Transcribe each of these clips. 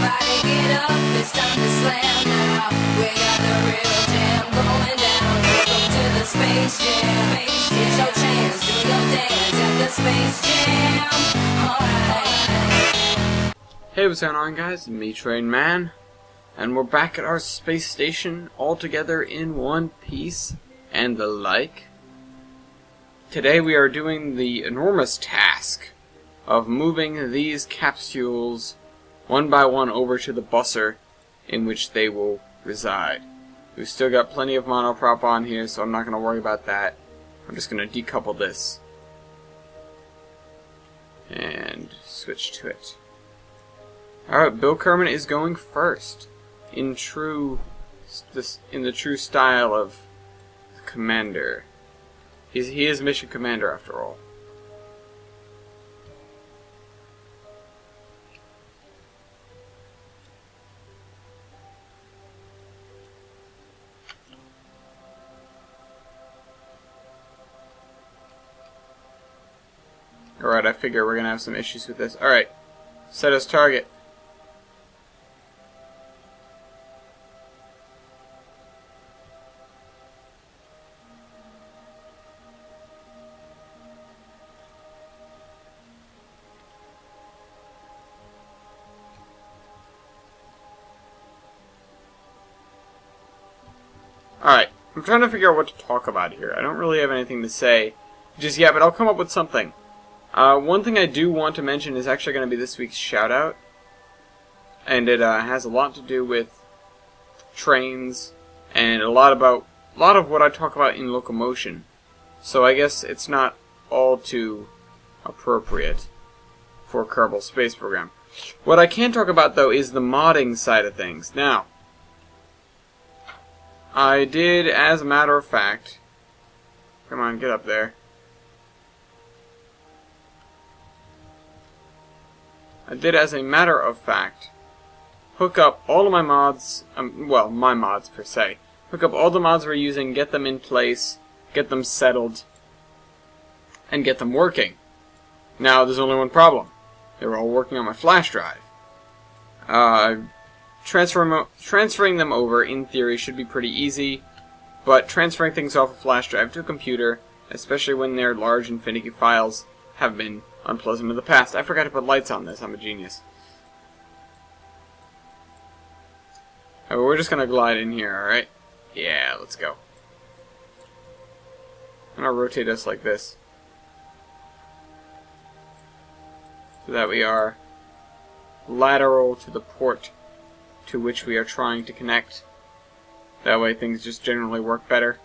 Everybody get up, it's time to slam now. We got the real jam going down. Welcome to the Space Jam. Here's your chance, do your dance at the Space Jam. Alright. Hey, what's going on, guys? Me, Train Man, and we're back at our space station all together in one piece and the like. Today we are doing the enormous task of moving these capsules one by one over to the busser in which they will reside. We've still got plenty of monoprop on here, so I'm not going to worry about that. I'm just going to decouple this and switch to it. Alright, Bill Kerman is going first in the true style of commander. He is mission commander after all. Alright, I figure we're gonna have some issues with this. Alright, set as target. Alright, I'm trying to figure out what to talk about here. I don't really have anything to say just yet, but I'll come up with something. One thing I do want to mention is actually going to be this week's shout-out. And it has a lot to do with trains and a lot of what I talk about in locomotion. So I guess it's not all too appropriate for Kerbal Space Program. What I can talk about, though, is the modding side of things. Now, I did, as a matter of fact... Come on, get up there. I did, as a matter of fact, hook up all of my mods, well, my mods per se. Hook up all the mods we're using, get them in place, get them settled, and get them working. Now, there's only one problem. They're all working on my flash drive. Transferring them over, in theory, should be pretty easy, but transferring things off a flash drive to a computer, especially when they're large and finicky files, have been unpleasant in the past. I forgot to put lights on this. I'm a genius. Oh, we're just gonna glide in here, alright? Yeah, let's go. I'm gonna rotate us like this, so that we are lateral to the port to which we are trying to connect. That way things just generally work better.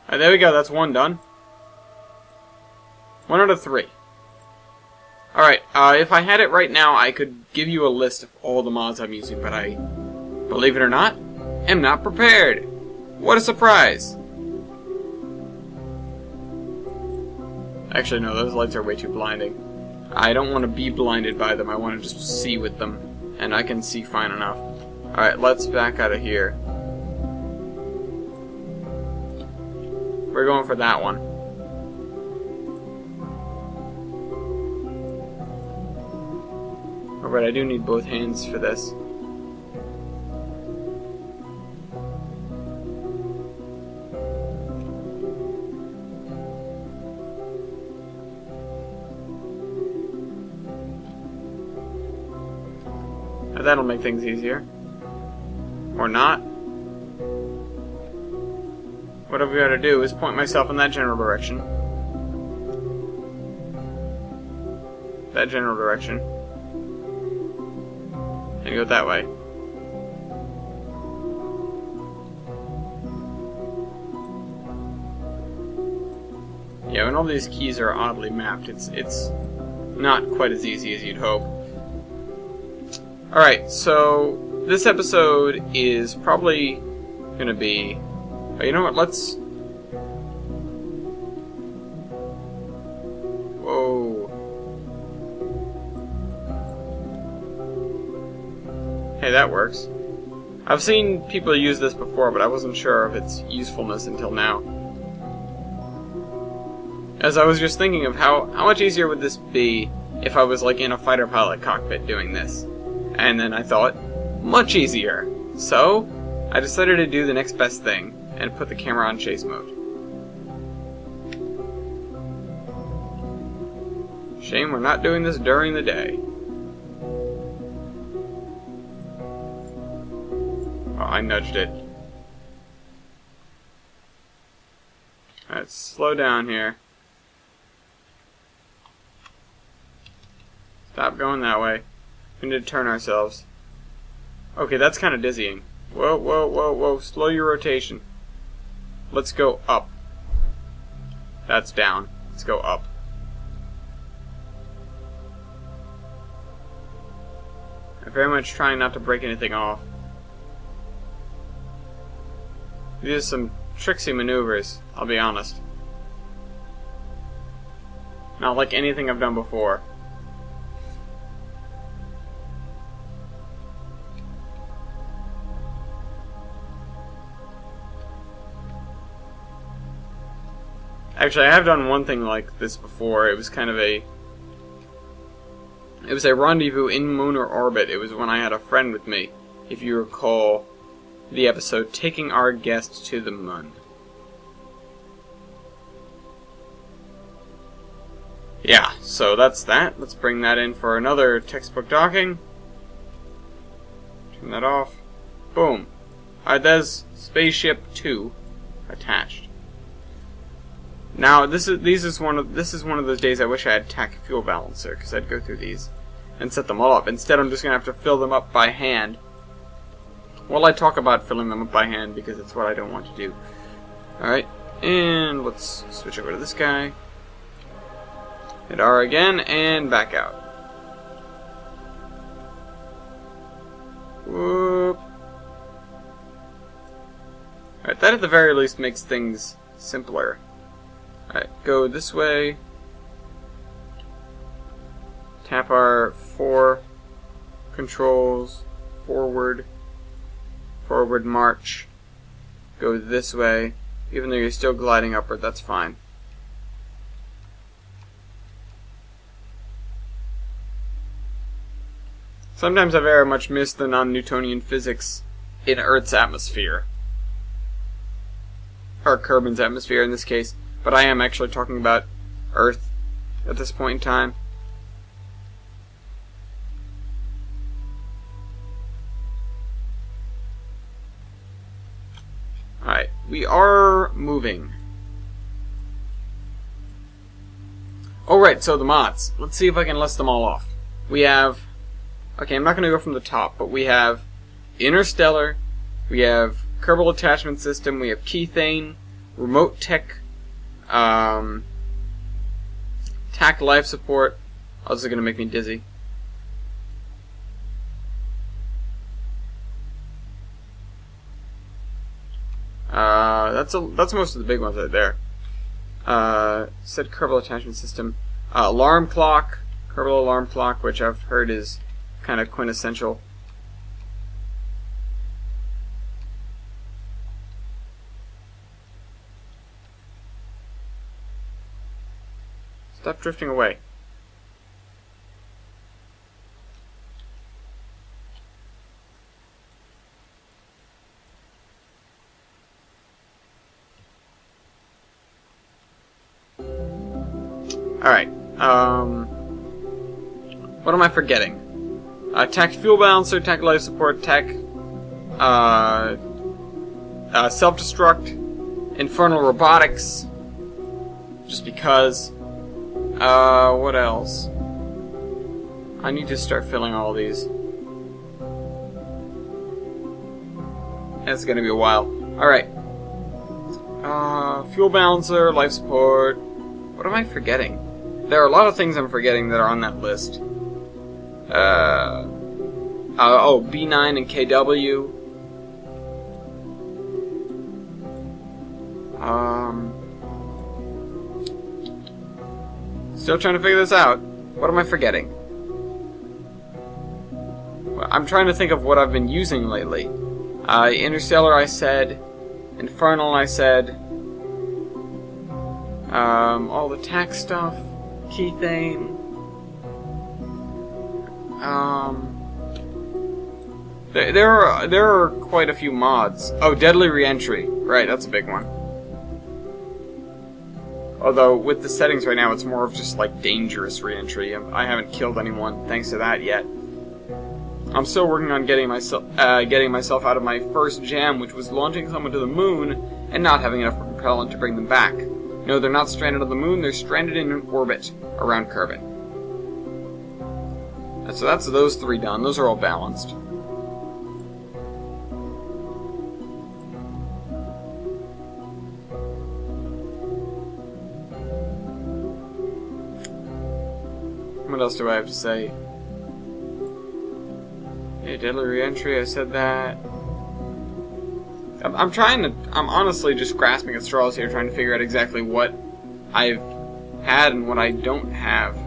Alright, there we go, that's one done. 1 out of 3. Alright, if I had it right now, I could give you a list of all the mods I'm using, but I, believe it or not, am not prepared. What a surprise! Actually, no, those lights are way too blinding. I don't want to be blinded by them, I want to just see with them. And I can see fine enough. Alright, let's back out of here. We're going for that one. Alright, I do need both hands for this. That'll make things easier. Or not. What I've got to do is point myself in that general direction. That general direction. And go that way. Yeah, when all these keys are oddly mapped, it's not quite as easy as you'd hope. Alright, so this episode is probably gonna be... Oh, you know what, let's... Whoa. Hey, that works. I've seen people use this before, but I wasn't sure of its usefulness until now. As I was just thinking of how much easier would this be if I was like in a fighter pilot cockpit doing this. And then I thought, much easier. So, I decided to do the next best thing and put the camera on chase mode. Shame we're not doing this during the day. Oh, I nudged it. Alright, slow down here. Stop going that way. We need to turn ourselves. Okay, that's kind of dizzying. Whoa, whoa, whoa, whoa. Slow your rotation. Let's go up. That's down. Let's go up. I'm very much trying not to break anything off. These are some tricksy maneuvers, I'll be honest. Not like anything I've done before. Actually, I have done one thing like this before. It was kind of a... It was a rendezvous in lunar orbit. It was when I had a friend with me, if you recall the episode, Taking Our Guest to the Moon. Yeah, so that's that. Let's bring that in for another textbook docking. Turn that off. Boom. Alright, there's Spaceship 2 attached. Now, this is one of those days I wish I had TAC fuel balancer, because I'd go through these and set them all up. Instead, I'm just going to have to fill them up by hand. Well, I talk about filling them up by hand because it's what I don't want to do. Alright, and let's switch over to this guy. Hit R again, and back out. Whoop. Alright, that at the very least makes things simpler. Alright, go this way. Tap our 4 controls. Forward. Forward march. Go this way. Even though you're still gliding upward, that's fine. Sometimes I very much miss the non-Newtonian physics in Earth's atmosphere. Or Kerbin's atmosphere in this case. But I am actually talking about Earth at this point in time. Alright, we are moving. Alright, so the mods. Let's see if I can list them all off. We have... Okay, I'm not going to go from the top, but we have Interstellar, we have Kerbal Attachment System, we have Keythane, Remote Tech, TAC Life Support. Oh, this is going to make me dizzy. That's most of the big ones right there. Said Kerbal Attachment System. Alarm Clock, Kerbal Alarm Clock, which I've heard is kind of quintessential. Stop drifting away. Alright, what am I forgetting? TAC Fuel Balancer, TAC Life Support, TAC Self-Destruct, Infernal Robotics, just because. What else? I need to start filling all these. It's gonna be a while. Alright. Fuel Balancer, Life Support. What am I forgetting? There are a lot of things I'm forgetting that are on that list. Oh, B9 and KW. Still trying to figure this out. What am I forgetting? Well, I'm trying to think of what I've been using lately. Interstellar, I said. Infernal, I said. All the TAC stuff. Keythane. There are quite a few mods. Oh, Deadly Reentry. Right, that's a big one. Although, with the settings right now, it's more of just, like, dangerous reentry. I haven't killed anyone thanks to that yet. I'm still working on getting myself out of my first jam, which was launching someone to the moon and not having enough propellant to bring them back. No, they're not stranded on the moon, they're stranded in an orbit around Kerbin. So that's those 3 done. Those are all balanced. What else do I have to say? Yeah, Deadly Reentry, I said that. I'm honestly just grasping at straws here, trying to figure out exactly what I've had and what I don't have.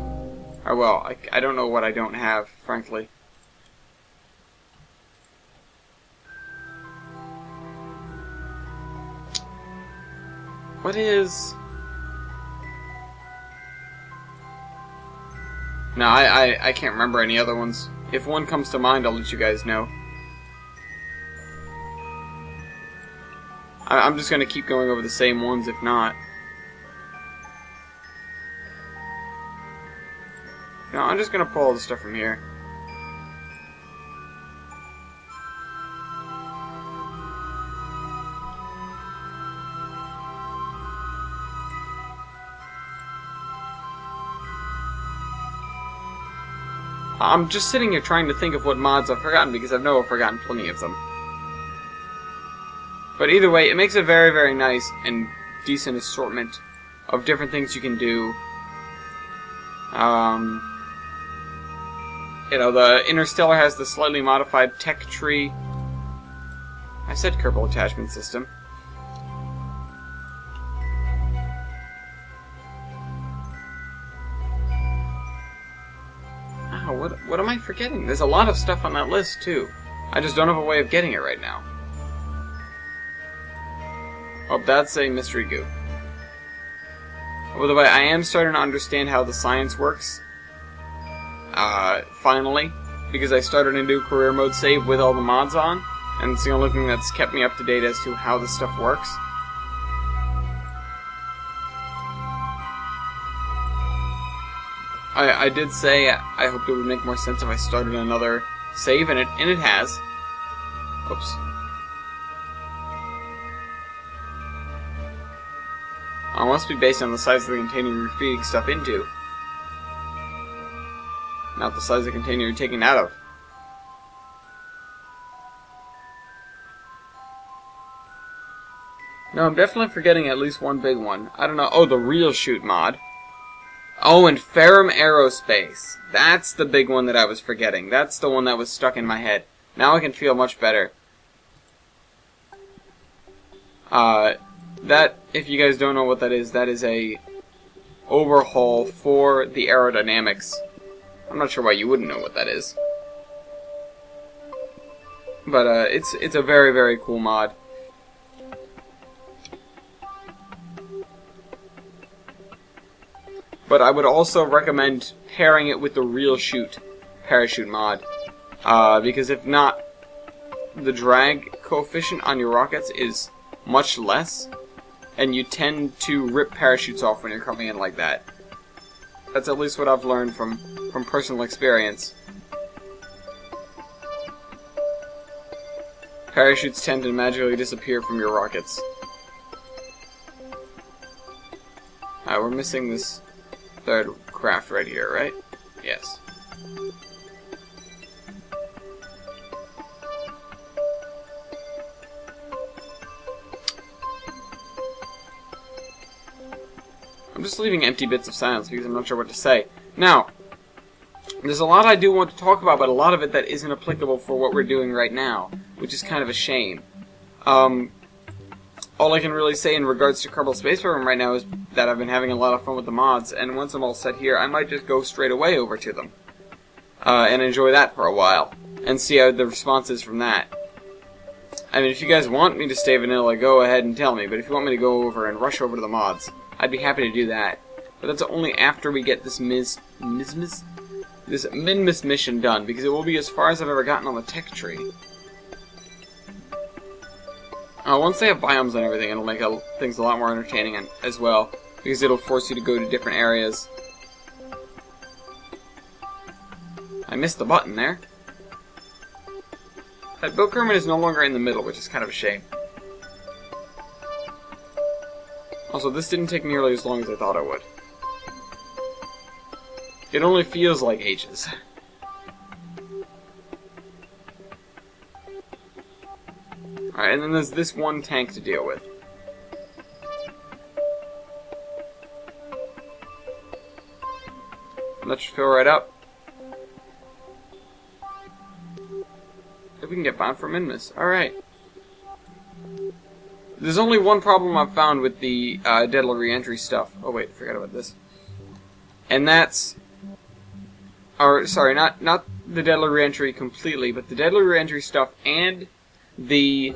Or, well, I don't know what I don't have, frankly. What is... No, I can't remember any other ones. If one comes to mind, I'll let you guys know. I'm just gonna keep going over the same ones if not. No, I'm just gonna pull all the stuff from here. I'm just sitting here trying to think of what mods I've forgotten because I know I've forgotten plenty of them. But either way, it makes a very, very nice and decent assortment of different things you can do. You know, the Interstellar has the slightly modified tech tree. I said Kerbal attachment system. What am I forgetting? There's a lot of stuff on that list, too. I just don't have a way of getting it right now. Oh, that's a mystery goo. By the way, I am starting to understand how the science works. Finally. Because I started a new career mode save with all the mods on. And it's the only thing that's kept me up to date as to how this stuff works. I did say I hoped it would make more sense if I started another save, and it has. Oops. It must be based on the size of the container you're feeding stuff into. Not the size of the container you're taking out of. No, I'm definitely forgetting at least one big one. I don't know. Oh, the Real Shoot mod. Oh, and Ferrum Aerospace. That's the big one that I was forgetting. That's the one that was stuck in my head. Now I can feel much better. That, if you guys don't know what that is a overhaul for the aerodynamics. I'm not sure why you wouldn't know what that is. But, it's a very, very cool mod. But I would also recommend pairing it with the Real Shoot parachute mod. Because if not, the drag coefficient on your rockets is much less, and you tend to rip parachutes off when you're coming in like that. That's at least what I've learned from personal experience. Parachutes tend to magically disappear from your rockets. We're missing this third craft right here, right? Yes. I'm just leaving empty bits of silence because I'm not sure what to say. Now, there's a lot I do want to talk about, but a lot of it that isn't applicable for what we're doing right now, which is kind of a shame. All I can really say in regards to Kerbal Space Program right now is that I've been having a lot of fun with the mods, and once I'm all set here, I might just go straight away over to them. And enjoy that for a while, and see how the response is from that. I mean, if you guys want me to stay vanilla, go ahead and tell me, but if you want me to go over and rush over to the mods, I'd be happy to do that. But that's only after we get this Minmus this Minmus mission done, because it will be as far as I've ever gotten on the tech tree. Once they have biomes and everything, it'll make things a lot more entertaining as well, because it'll force you to go to different areas. I missed the button there. That Bill Kermit is no longer in the middle, which is kind of a shame. Also, this didn't take nearly as long as I thought it would. It only feels like ages. Alright, and then there's this one tank to deal with. That should fill right up. If we can get bound for Minmus. Alright. There's only one problem I've found with the deadly re-entry stuff. Oh wait, I forgot about this. And that's... Or, sorry, not the deadly re-entry completely, but the deadly re-entry stuff and the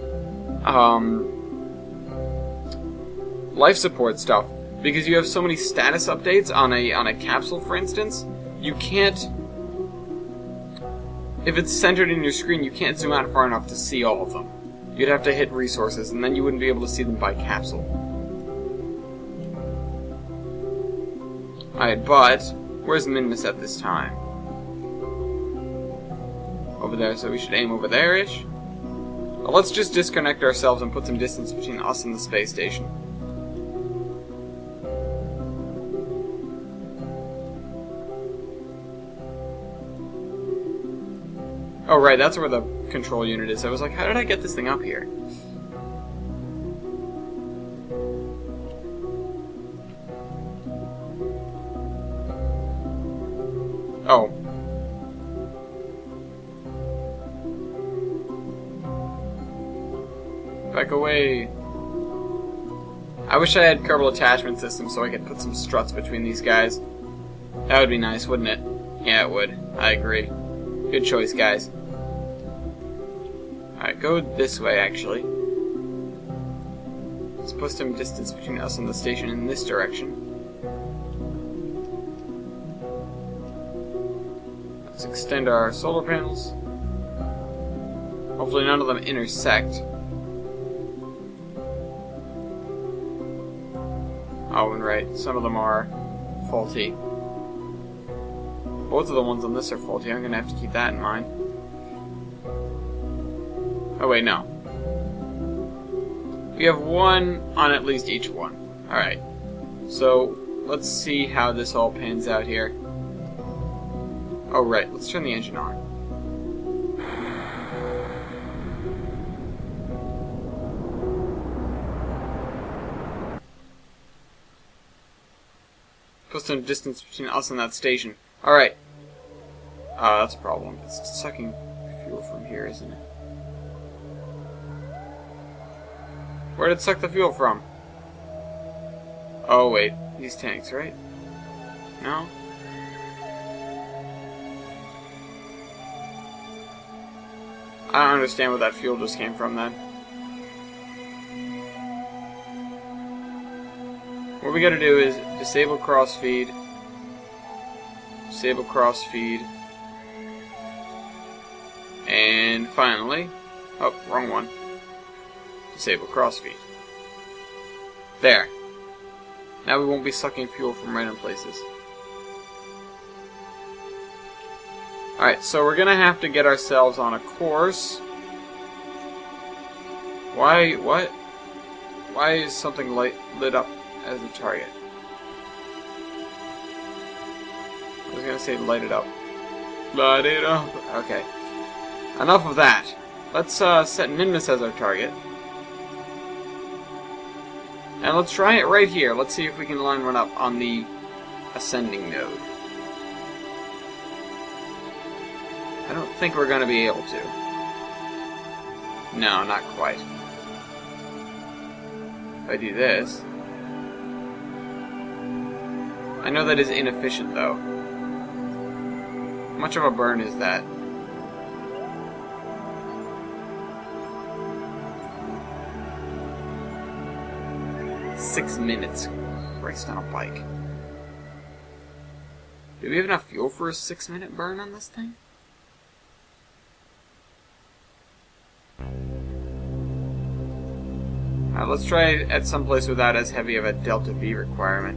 life support stuff. Because you have so many status updates on a capsule, for instance, you can't... If it's centered in your screen, you can't zoom out far enough to see all of them. You'd have to hit resources, and then you wouldn't be able to see them by capsule. Alright, but where's Minmus at this time? Over there, so we should aim over there-ish. Well, let's just disconnect ourselves and put some distance between us and the space station. Oh, right, that's where the control unit is. I was like, how did I get this thing up here? Oh. Back away. I wish I had Kerbal attachment system so I could put some struts between these guys. That would be nice, wouldn't it? Yeah, it would. I agree. Good choice, guys. Alright, go this way, actually. Let's put some distance between us and the station in this direction. Let's extend our solar panels. Hopefully none of them intersect. Oh, and right, some of them are faulty. Both of the ones on this are faulty. I'm going to have to keep that in mind. Oh wait, no. We have one on at least each one. Alright. So, let's see how this all pans out here. Oh right, let's turn the engine on. Put some distance between us and that station. Alright. That's a problem. It's sucking fuel from here, isn't it? Where did it suck the fuel from? Oh wait, these tanks, right? No? I don't understand where that fuel just came from then. What we gotta do is disable crossfeed. Disable crossfeed. And finally... Oh, wrong one. Disable crossfeed. There. Now we won't be sucking fuel from random places. Alright, so we're gonna have to get ourselves on a course. What? Why is something lit up as a target? I was gonna say light it up. Light it up. Okay. Enough of that. Let's set Minmus as our target. And let's try it right here. Let's see if we can line one up on the ascending node. I don't think we're going to be able to. No, not quite. If I do this... I know that is inefficient, though. How much of a burn is that? .6 minutes. Christ on a bike. Do we have enough fuel for a 6-minute burn on this thing? Let's try it at some place without as heavy of a delta V requirement.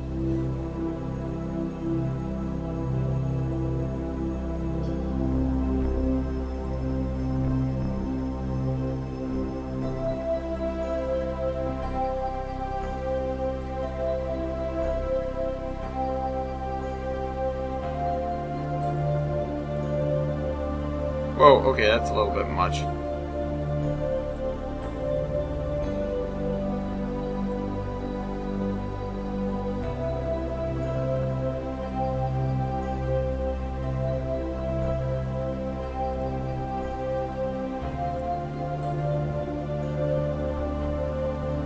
Whoa, okay, that's a little bit much.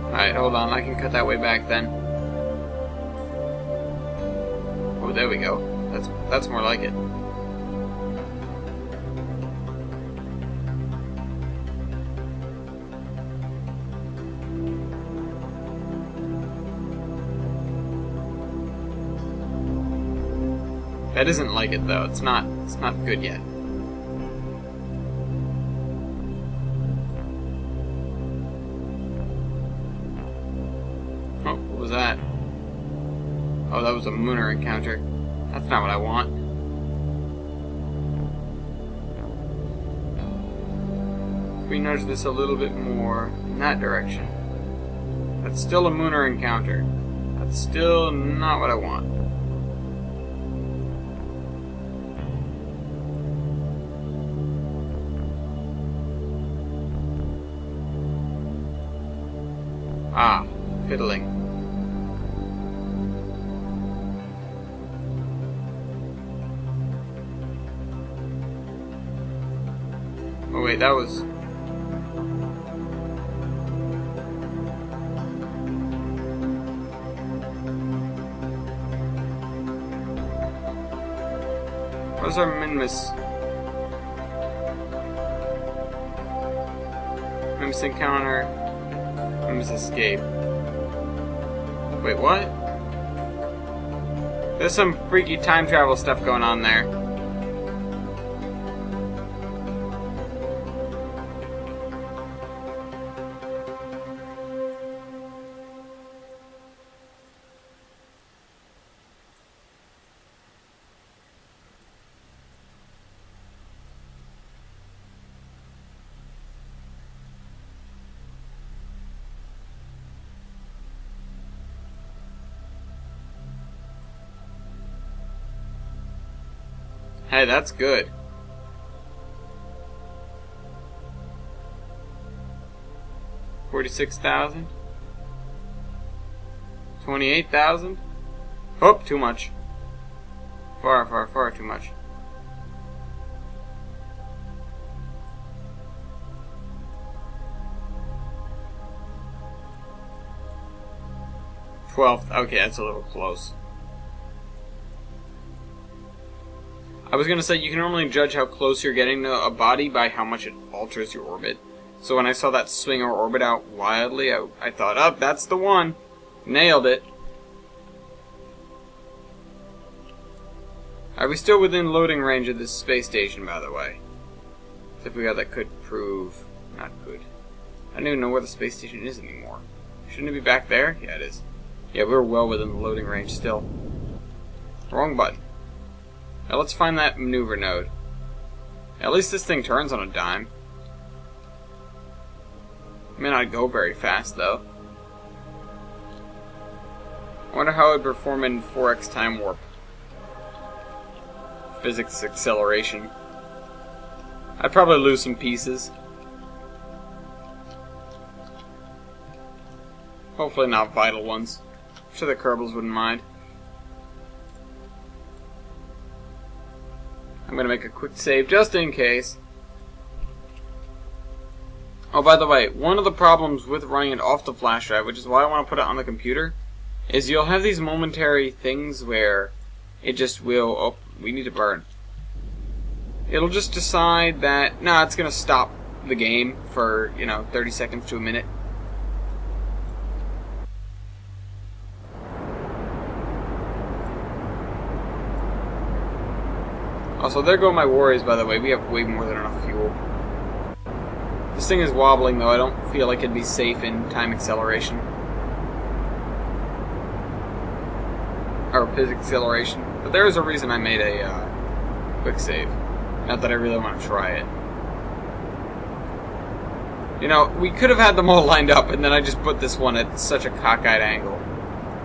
Alright, hold on, I can cut that way back then. Oh, there we go. That's more like it. That isn't like it though. It's not good yet. Oh, what was that? Oh, that was a Mooner encounter. That's not what I want. If we nudge this a little bit more in that direction. That's still a Mooner encounter. That's still not what I want. Ah, fiddling. Oh wait, that was... Where's our Minmus? Minmus encounter. Minmus escape. Wait, what? There's some freaky time travel stuff going on there. Hey, that's good. $46,000? $28,000? Oh, too much. Far too much. $12,000. Okay, that's a little close. I was going to say, you can normally judge how close you're getting to a body by how much it alters your orbit. So when I saw that swing our orbit out wildly, I thought, oh, that's the one. Nailed it. Are we still within loading range of this space station, by the way? If we got that could prove... not good. I don't even know where the space station is anymore. Shouldn't it be back there? Yeah, it is. Yeah, we're well within the loading range still. Wrong button. Now let's find that maneuver node. At least this thing turns on a dime. It may not go very fast, though. I wonder how it would perform in 4x time warp. Physics acceleration. I'd probably lose some pieces. Hopefully not vital ones. I'm sure the Kerbals wouldn't mind. I'm going to make a quick save just in case. Oh, by the way, one of the problems with running it off the flash drive, which is why I want to put it on the computer, is you'll have these momentary things where it just will... oh, we need to burn. It'll just decide that, nah, it's going to stop the game for, 30 seconds to a minute. So there go my worries, by the way. We have way more than enough fuel. This thing is wobbling, though. I don't feel like it'd be safe in time acceleration. Or physics acceleration. But there is a reason I made a quick save. Not that I really want to try it. You know, we could have had them all lined up, and then I just put this one at such a cockeyed angle.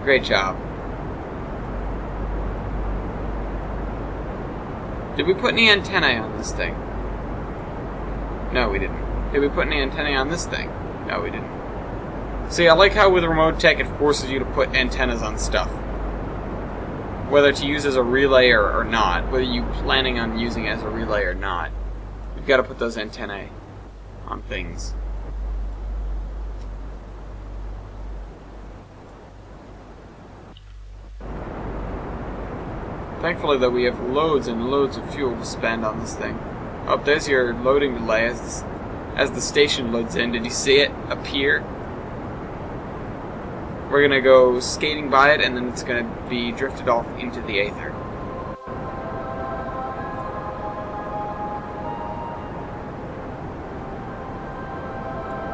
Great job. Did we put any antennae on this thing? No, we didn't. Did we put any antennae on this thing? No, we didn't. See, I like how with remote tech it forces you to put antennas on stuff. Whether to use as a relay or not. Whether you're planning on using it as a relay or not. You've got to put those antennae on things. Thankfully, though, we have loads and loads of fuel to spend on this thing. Oh, there's your loading delay as the station loads in. Did you see it appear? We're gonna go skating by it, and then it's gonna be drifted off into the aether.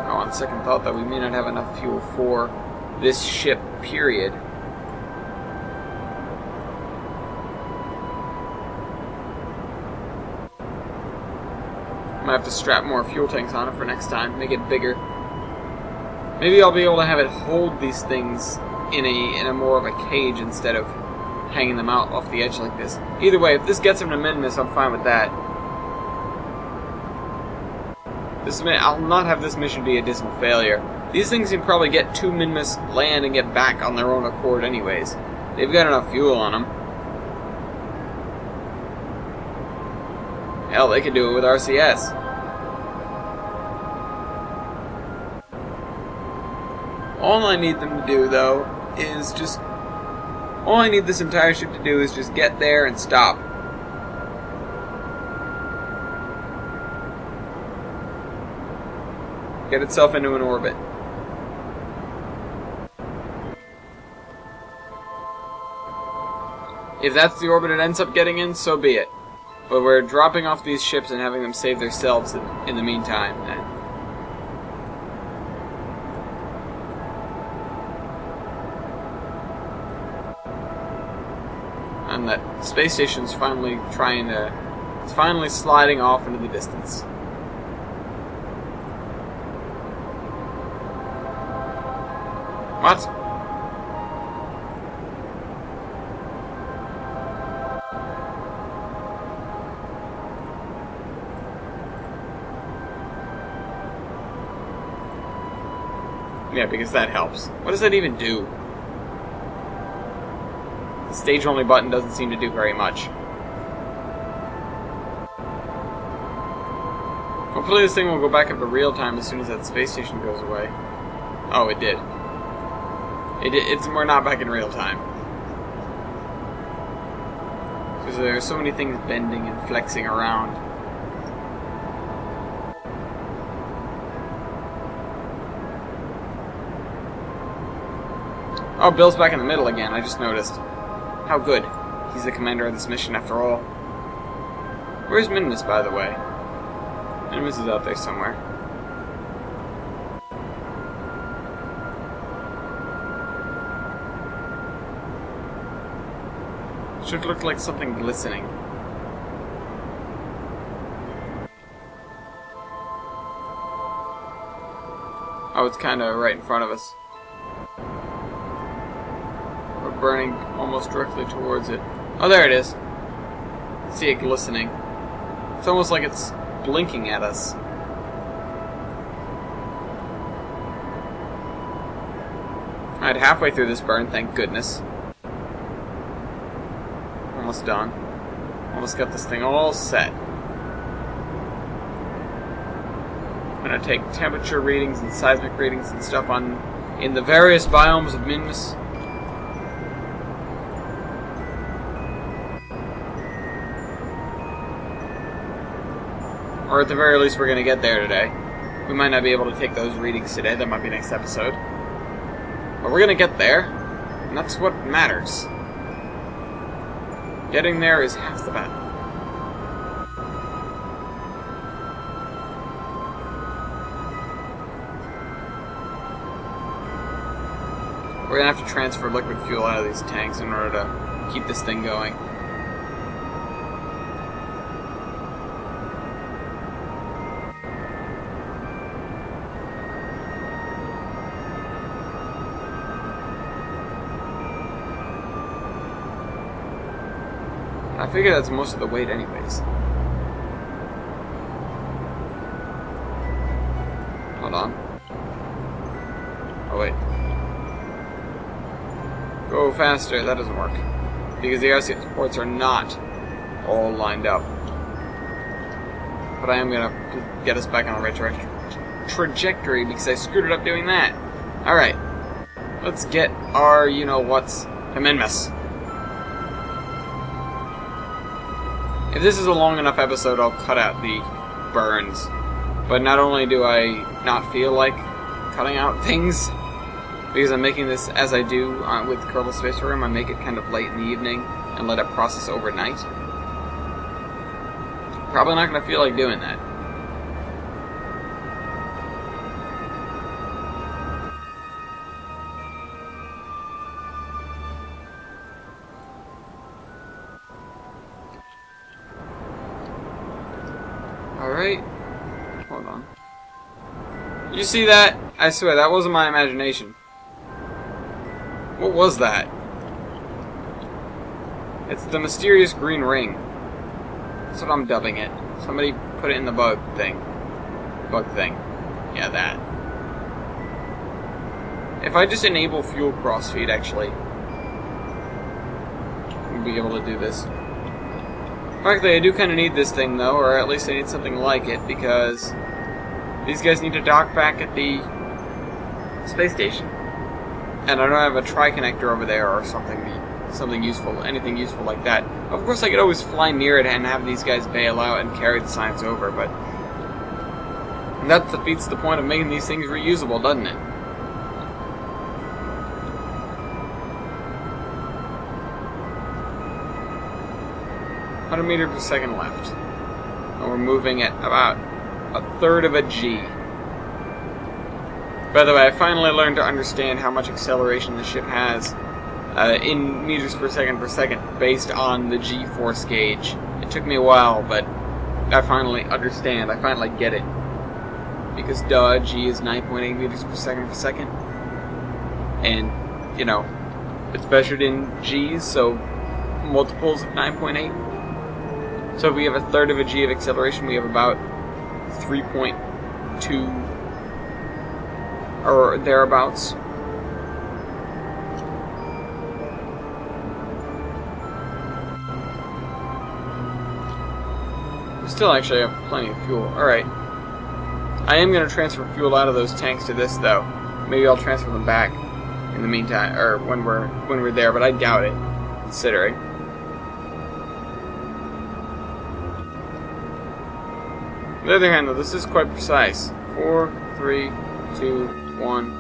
Oh, on second thought, though, we may not have enough fuel for this ship, period. Might have to strap more fuel tanks on it for next time, make it bigger. Maybe I'll be able to have it hold these things in a more of a cage instead of hanging them out off the edge like this. Either way, if this gets them to Minmus, I'm fine with that. I'll not have this mission be a dismal failure. These things can probably get to Minmus, land, and get back on their own accord anyways. They've got enough fuel on them. Hell, they could do it with RCS. All I need them to do, though, is just... All I need this entire ship to do is just get there and stop. Get itself into an orbit. If that's the orbit it ends up getting in, so be it. But we're dropping off these ships and having them save themselves in the meantime. And that space station's finally it's finally sliding off into the distance. What? Yeah, because that helps. What does that even do? The stage only button doesn't seem to do very much. Hopefully this thing will go back up to real time as soon as that space station goes away. Oh, it did. We're not back in real time. Because there are so many things bending and flexing around. Oh, Bill's back in the middle again, I just noticed. How good. He's the commander of this mission after all. Where's Minmus, by the way? Minmus is out there somewhere. Should look like something glistening. Oh, it's kinda right in front of us. Burning almost directly towards it. Oh, there it is. See it glistening. It's almost like it's blinking at us. Alright, halfway through this burn, thank goodness. Almost done. Almost got this thing all set. I'm gonna take temperature readings and seismic readings and stuff in the various biomes of Minmus. Or at the very least, we're going to get there today. We might not be able to take those readings today. That might be next episode. But we're going to get there. And that's what matters. Getting there is half the battle. we're gonna have to transfer liquid fuel out of these tanks in order to keep this thing going. I figure that's most of the weight anyways. Hold on. Oh wait. Go faster, that doesn't work. Because the RCS ports are not all lined up. But I am gonna get us back on the right trajectory because I screwed it up doing that. Alright. Let's get our you-know-what's to Minmus. If this is a long enough episode, I'll cut out the burns. But not only do I not feel like cutting out things, because I'm making this as I do with Kerbal Space Program, I make it kind of late in the evening and let it process overnight. Probably not going to feel like doing that. Alright. Hold on. You see that? I swear, that wasn't my imagination. What was that? It's the mysterious green ring. That's what I'm dubbing it. Somebody put it in the bug thing. Bug thing. Yeah, that. If I just enable fuel crossfeed, actually, we'll be able to do this. Frankly, I do kind of need this thing, though, or at least I need something like it, because these guys need to dock back at the space station. And I don't have a tri-connector over there or something useful, anything useful like that. Of course, I could always fly near it and have these guys bail out and carry the science over, but that defeats the point of making these things reusable, doesn't it? (100 meters per second) left. And we're moving at about 1/3 of a G. By the way, I finally learned to understand how much acceleration the ship has in meters per second based on the G-force gauge. It took me a while, but I finally understand. I finally get it. Because duh, G is 9.8 meters per second. And, you know, it's measured in G's, so multiples of 9.8. So if we have 1/3 of a G of acceleration, we have about 3.2 or thereabouts. We still actually have plenty of fuel. Alright. I am going to transfer fuel out of those tanks to this, though. Maybe I'll transfer them back in the meantime, or when we're there, but I doubt it, considering. On the other hand, though, this is quite precise. 4, 3, 2, 1.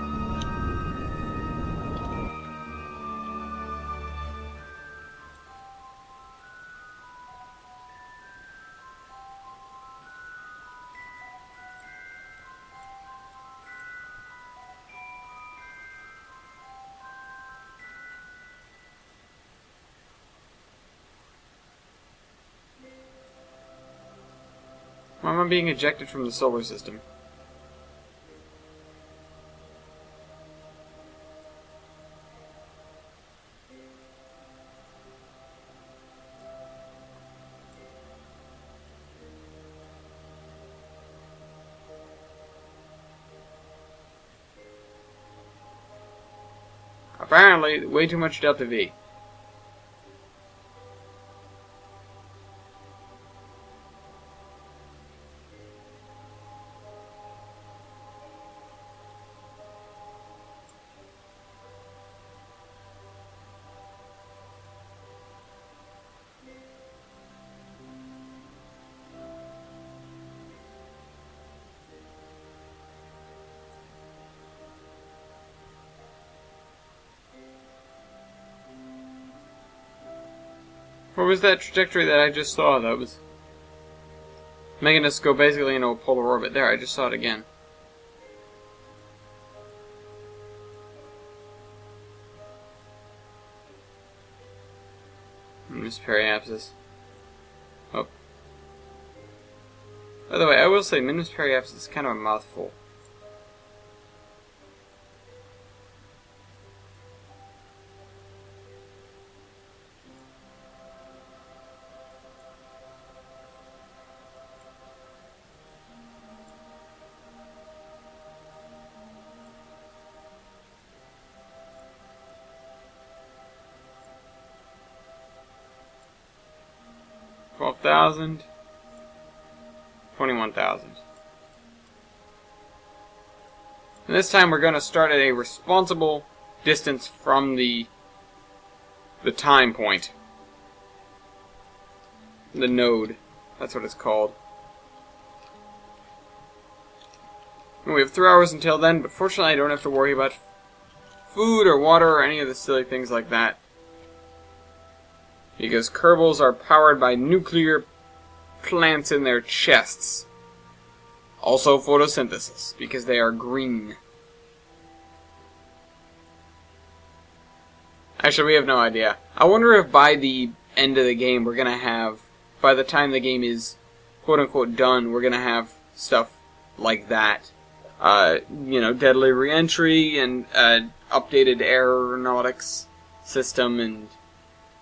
Why am I being ejected from the solar system? Apparently, way too much delta V. What was that trajectory that I just saw that was making us go basically into a polar orbit? There, I just saw it again. Minmus periapsis. Oh. By the way, I will say Minmus periapsis is kind of a mouthful. $12,000, $21,000. And this time we're going to start at a responsible distance from the time point. The node. That's what it's called. And we have 3 hours until then, but fortunately I don't have to worry about food or water or any of the silly things like that. Because Kerbals are powered by nuclear plants in their chests. Also photosynthesis, because they are green. Actually, we have no idea. I wonder if by the end of the game we're going to have, by the time the game is quote-unquote done, we're going to have stuff like that. You know, deadly re-entry and updated aeronautics system, and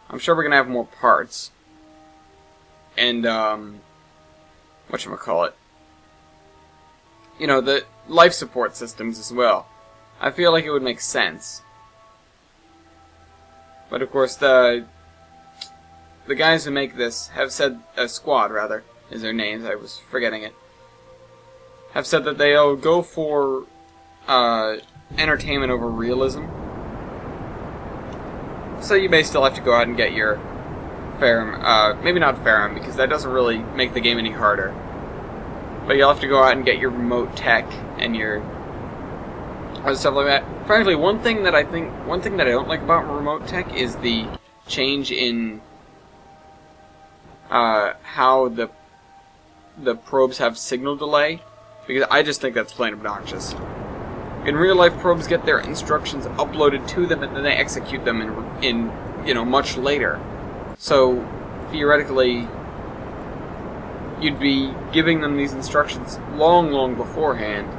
I'm sure we're going to have more parts. And, whatchamacallit. You know, the life support systems as well. I feel like it would make sense. But of course, the guys who make this have said, Squad rather, is their names, I was forgetting it, have said that they'll go for, entertainment over realism. So you may still have to go out and get your Ferrum, maybe not Ferrum, because that doesn't really make the game any harder. But you'll have to go out and get your remote tech and your other stuff like that. Frankly, one thing that I don't like about remote tech is the change in how the probes have signal delay, because I just think that's plain obnoxious. In real life, probes get their instructions uploaded to them, and then they execute them in you know, much later. So theoretically, you'd be giving them these instructions long beforehand,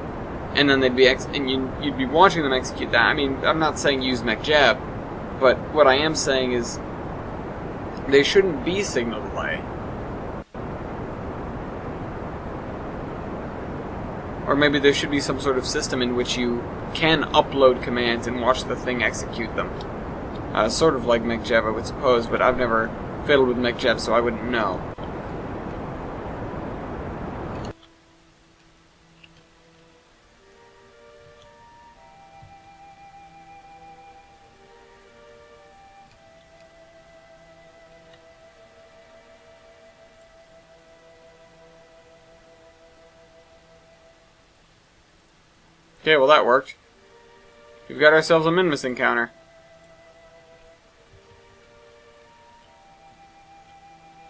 and then they'd be you'd be watching them execute that. I mean, I'm not saying use MacJab, but what I am saying is they shouldn't be signal delay. Or maybe there should be some sort of system in which you can upload commands and watch the thing execute them. Sort of like MacJab, I would suppose, but I've never fiddled with MacJab, so I wouldn't know. Okay, well that worked. We've got ourselves a Minmus encounter.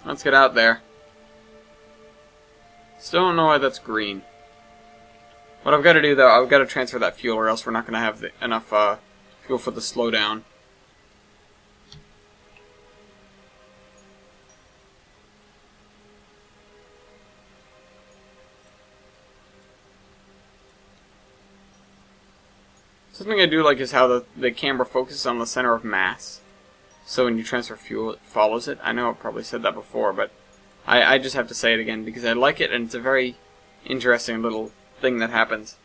Let's get out there. Still don't know why that's green. What I've got to do, though, I've got to transfer that fuel, or else we're not going to have enough fuel for the slowdown. Something I do like is how the camera focuses on the center of mass. So when you transfer fuel, it follows it. I know I've probably said that before, but I just have to say it again because I like it, and it's a very interesting little thing that happens.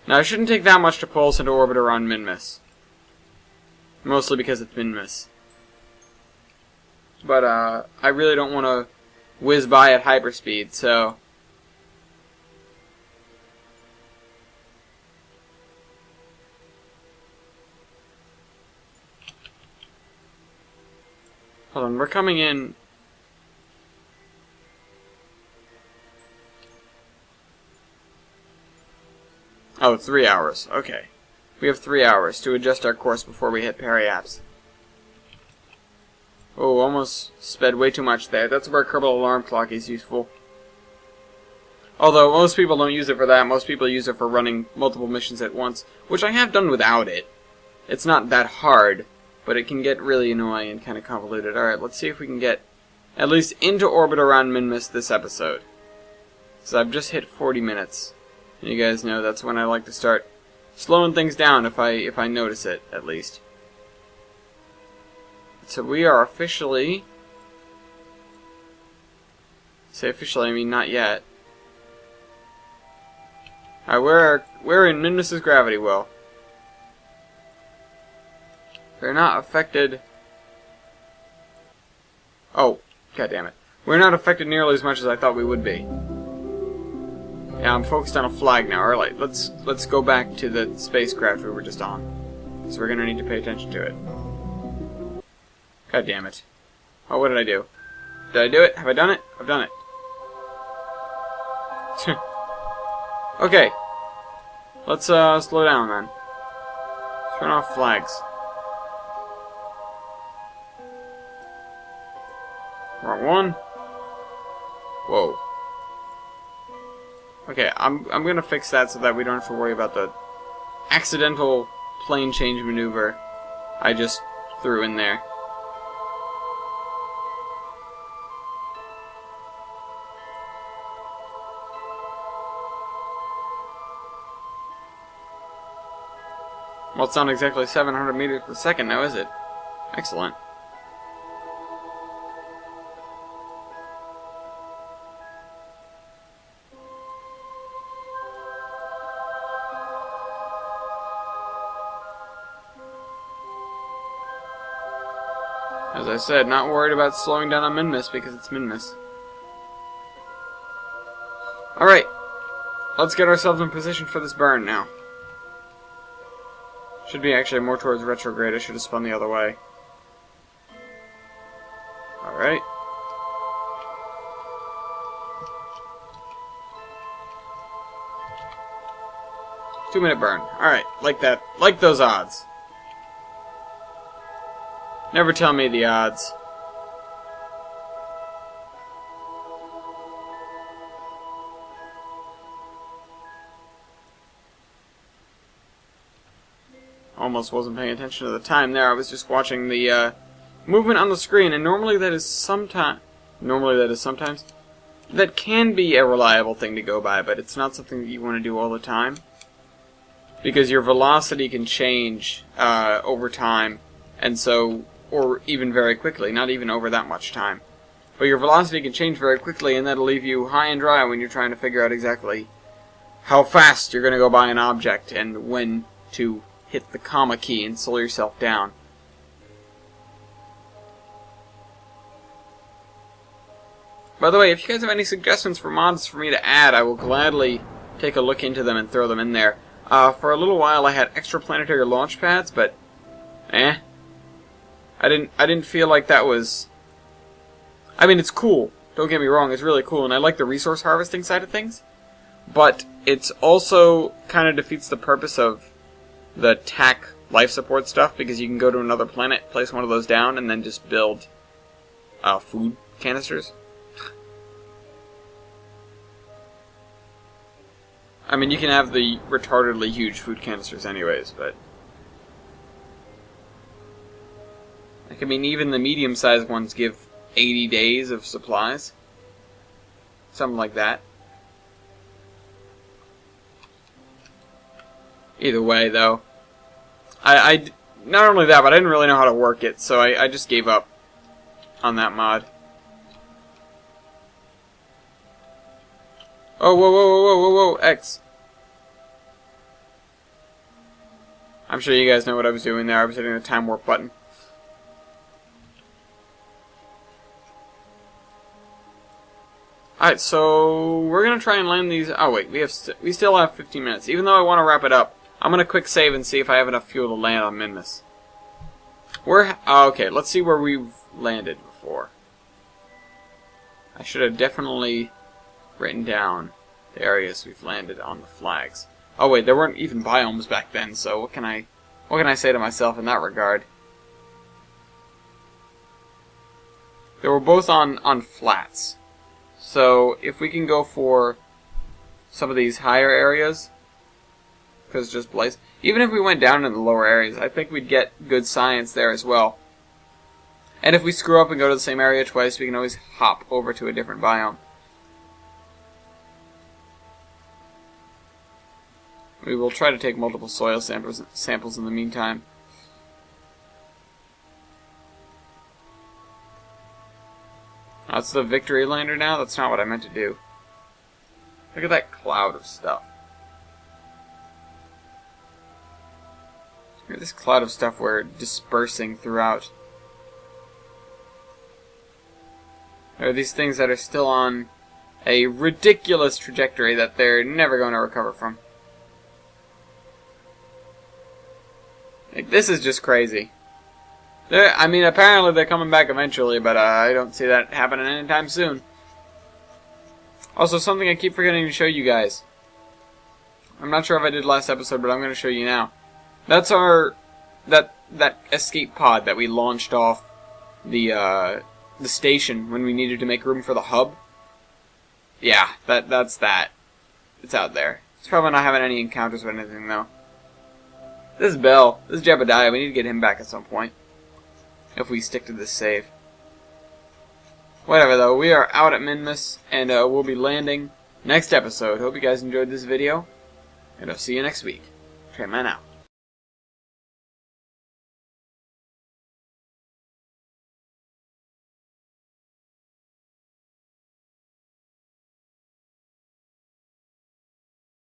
Now, it shouldn't take that much to pull us into orbit around Minmus. Mostly because it's Minmus. But, I really don't want to whiz by at hyperspeed, so... Hold on, we're coming in... Oh, 3 hours. Okay. We have 3 hours to adjust our course before we hit periaps. Oh, almost sped way too much there. That's where Kerbal Alarm Clock is useful. Although, most people don't use it for that. Most people use it for running multiple missions at once, which I have done without it. It's not that hard. but it can get really annoying and kind of convoluted. Alright, let's see if we can get at least into orbit around Minmus this episode. So I've just hit 40 minutes. And you guys know that's when I like to start slowing things down if I notice it, at least. So we are officially... Say officially, I mean not yet. Alright, we're in Minmus's gravity well. They're not affected... Oh, god damn it. We're not affected nearly as much as I thought we would be. Yeah, I'm focused on a flag now. Alright, let's go back to the spacecraft we were just on. So we're gonna need to pay attention to it. God damn it. Oh, what did I do? Did I do it? Have I done it? I've done it. Okay. Let's slow down then. Turn off flags. Wrong one. Whoa. Okay, I'm gonna fix that so that we don't have to worry about the accidental plane change maneuver I just threw in there. Well, it's not exactly 700 meters per second now, is it? Excellent. As I said, not worried about slowing down on Minmus because it's Minmus. Alright, let's get ourselves in position for this burn now. Should be actually more towards retrograde. I should have spun the other way. Alright. Two-minute burn. Alright, like that. Like those odds. Never tell me the odds. Almost wasn't paying attention to the time there. I was just watching the movement on the screen, and normally that is sometimes... That can be a reliable thing to go by, but it's not something that you want to do all the time. Because your velocity can change over time, and so... Or even very quickly, not even over that much time. But your velocity can change very quickly, and that'll leave you high and dry when you're trying to figure out exactly how fast you're going to go by an object, and when to hit the comma key and slow yourself down. By the way, if you guys have any suggestions for mods for me to add, I will gladly take a look into them and throw them in there. For a little while I had extraplanetary launch pads, but I didn't feel like that was... I mean, it's cool. Don't get me wrong, it's really cool, and I like the resource harvesting side of things. But it's also kind of defeats the purpose of the TAC life support stuff, because you can go to another planet, place one of those down, and then just build food canisters. I mean, you can have the retardedly huge food canisters anyways, but... I mean, even the medium-sized ones give 80 days of supplies. Something like that. Either way, though. Not only that, but I didn't really know how to work it, so I just gave up on that mod. Oh, whoa, whoa, whoa, whoa, whoa, whoa, X. I'm sure you guys know what I was doing there. I was hitting the time warp button. Alright, so we're going to try and land these... Oh, wait, we still have 15 minutes. Even though I want to wrap it up, I'm going to quick save and see if I have enough fuel to land on Minmus. Okay, let's see where we've landed before. I should have definitely written down the areas we've landed on the flags. Oh, wait, there weren't even biomes back then, so what can I say to myself in that regard? They were both on flats. So, if we can go for some of these higher areas, because it's just blaze. Even if we went down in the lower areas, I think we'd get good science there as well. And if we screw up and go to the same area twice, we can always hop over to a different biome. We will try to take multiple soil samples in the meantime. That's the victory lander now? That's not what I meant to do. Look at that cloud of stuff. Look at this cloud of stuff we're dispersing throughout. There are these things that are still on a ridiculous trajectory that they're never going to recover from. Like, this is just crazy. I mean, apparently they're coming back eventually, but I don't see that happening anytime soon. Also, something I keep forgetting to show you guys. I'm not sure if I did last episode, but I'm going to show you now. That's our that escape pod that we launched off the station when we needed to make room for the hub. Yeah, that's that. It's out there. It's probably not having any encounters with anything though. This is Bell. This is Jebediah. We need to get him back at some point. If we stick to this save. Whatever though, we are out at Minmus, and we'll be landing next episode. Hope you guys enjoyed this video, and I'll see you next week. Trainman out.